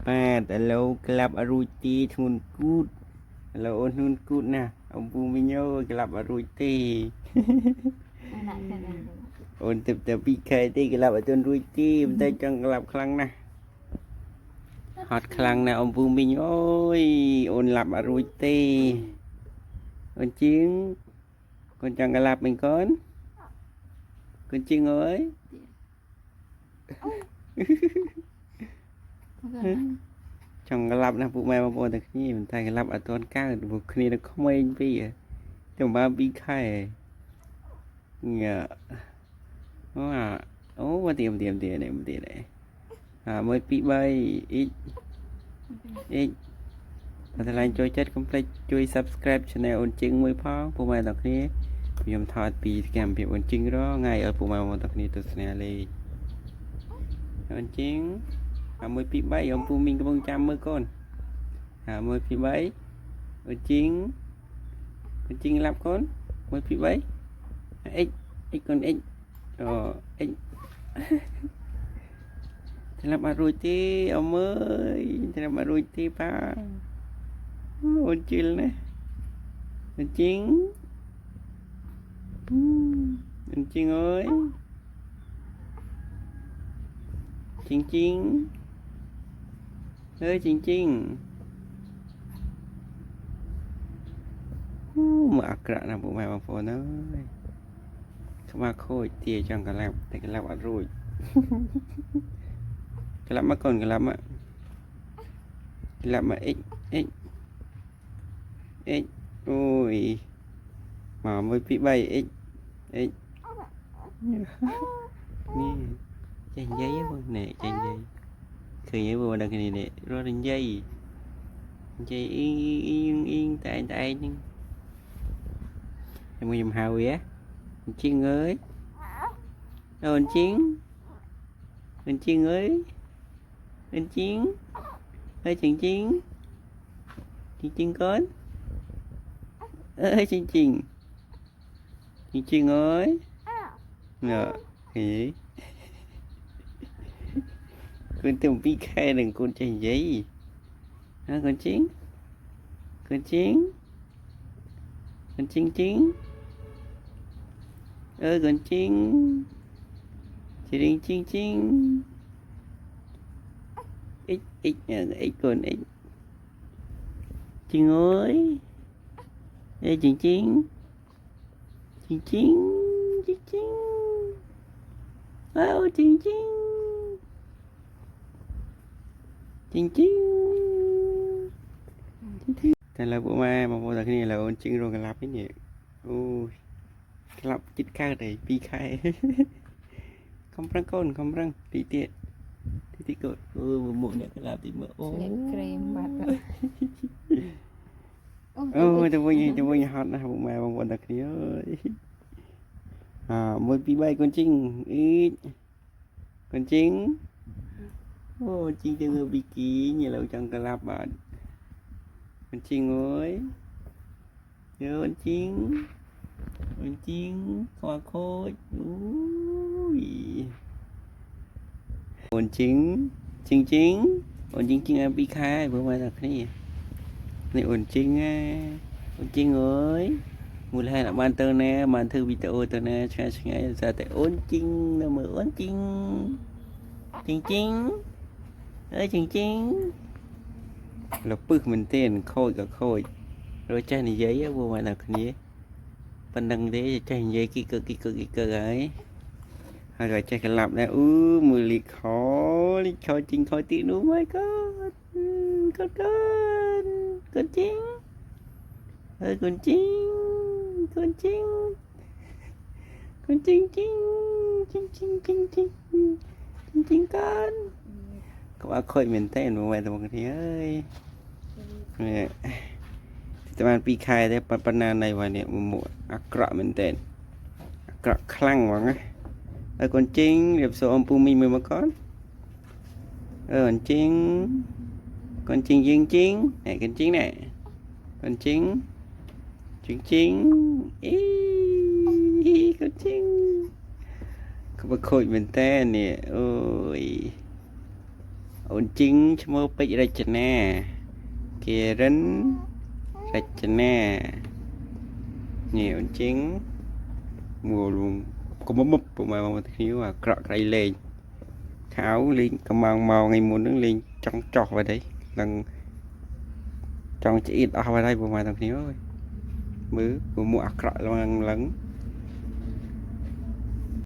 បាទឥឡូវក្លាប់អរួចទីធ្ងន់គូតឥឡូវអូនធ្ងន់គូតណាអំពូមីញ៉ូក្លាប់អរួចទីអូនទៅពីខែទីក្លាប់អត់ទាន់រួចទីបន្តិចចង់ក្លាប់ខ្លាំងណាស់ហត់ខ្លាំងណាស់អំពូមីញអើយអូនឡាប់អរួចទីអូនជាងកូនចង់ក្លាប់មិញកូនកូនជាងអើយចង់ក្លាប់ណាស់ពួកម៉ែបងប្អូនទាំងគ្នាមិនតែក្លាប់អត់ទាន់កើតពួកគ្នានៅក្មេងពីតែមកពីខែញ៉ាអូមកទៀមនេះមើល2 3អ៊ីបើថ្លៃជួយចិត្តកុំភ្លេចជួយ Subscribe Channel អូនជិងមួយផងពួកម៉ែទាំងគ្នាខ្ញុំថតពីកម្មវិធីអូនជិងរថ្ងៃឲ្យពួកម៉ែបងប្អូនទាំងគ្នាទស្សនាលេងអូនជិង1 2 3អំពូមីងកំពុងចាំមើលកូន1 2 3អូនជិងឡាប់កូន1 2 3អ៊ិចកូនអ៊ិចអូអ៊ិចឆ្លាប់អត់រួចទេអមើយឆ្លាប់អត់រួចទេប៉ាអូនជិលណាអូនជិងអើយជិងអើយជិងមកអាក្រក់ណាស់ពួកម៉ែបងប្អូនអើយខ្មាស់ខូចទាចង់ក្លាប់តែក្លាប់អត់រួចក្លាប់មកកូនក្លាប់មកអ៊ិចអូយមក1 2 3អ៊ិចនេះចេញយាយបងណែចេញយាយឃើញទេបងដល់គ្នានេះរត់យាយអ៊ីងតែហ្នឹងខ្ញុំហៅវាជីងអើយអូនជីងអើយជីងកូនអើយជីងអើយណ៎ហេកូនទៅពីខែនឹងកូនចេះនិយាយកូនជីងអើកូនជីងជីងអ៊ិចកូនអ៊ិចជីងអើយជីងអូជីងតែលើពួកម៉ែបងប្អូនទាំងគ្នាលើអូនជីងរងក្លាប់នេះអូយក្លាប់ចិត្តកើតហើយ2 ខែខំប្រឹងកូនខំប្រឹងទីទៀតកូនអូមុខអ្នកក្លាប់ទីមើលអូក្រែមបាត់អូទៅវិញហត់ណាស់ពួកម៉ែបងប្អូនទាំងគ្នាអើយ1 2 3កូនជីងអ៊ីកូនជីងអូជីងទៅមើលពីគីញឥឡូវចង់ក្លាប់បាត់កូនជីងអើយអូនជីងខ្វល់ខូចអូយអូនជីងអូនជីងឲ្យ2 ខែព្រោះមកតែគ្នានេះអូនជីងអើយមូលហេតុបានទៅណាបានធ្វើវីដេអូទៅណាឆ្ងាយតែអូនជីងនៅមើលអូនជីងអើយលពឹសមែនទេខូចក៏ខូចរត់ចេះនិយាយព្រោះមកតែគ្នាប៉ុណ្្នឹងទេចេះនិយាយគីកើហើយក៏ចេះក្លាប់ដែរមួយលីខជីងខទីនោះមកកូនជីងអើយកូនជីងកូនជីងកូនក្បាលខូចមែនទេមើលតែមកគ្នាអើយតែបាន2 ខែទេប៉ុណ្ណានៃវ៉ានេះមុខអាក្រក់មែនទេអាក្រក់ខ្លាំងហ្មងណាហើយកូនជីងរៀបសួរអំពូមីងមើលមកកូនអូនជីងកូនជីងយើងជីងណែកូនជីងណែកូនជីងអ៊ីកូនជីងក្បាលខូចមែនទេនេះអូយ អូនជីងឈ្មោះពេជ្ររចនាគេរិនរចនានេះអូនជីងមួលកុំមុបពុកម៉ែបងប្អូនគ្នាអាក្រក់ក្រៃលេងខៅលេងកំងមកថ្ងៃមុននឹងលេងចង់ចោះបាត់ហើយនឹងចង់ឆ្អៀតអស់បាត់ហើយពុកម៉ែបងប្អូនគ្នាអើយមើលពួកមួអាក្រក់ឡើង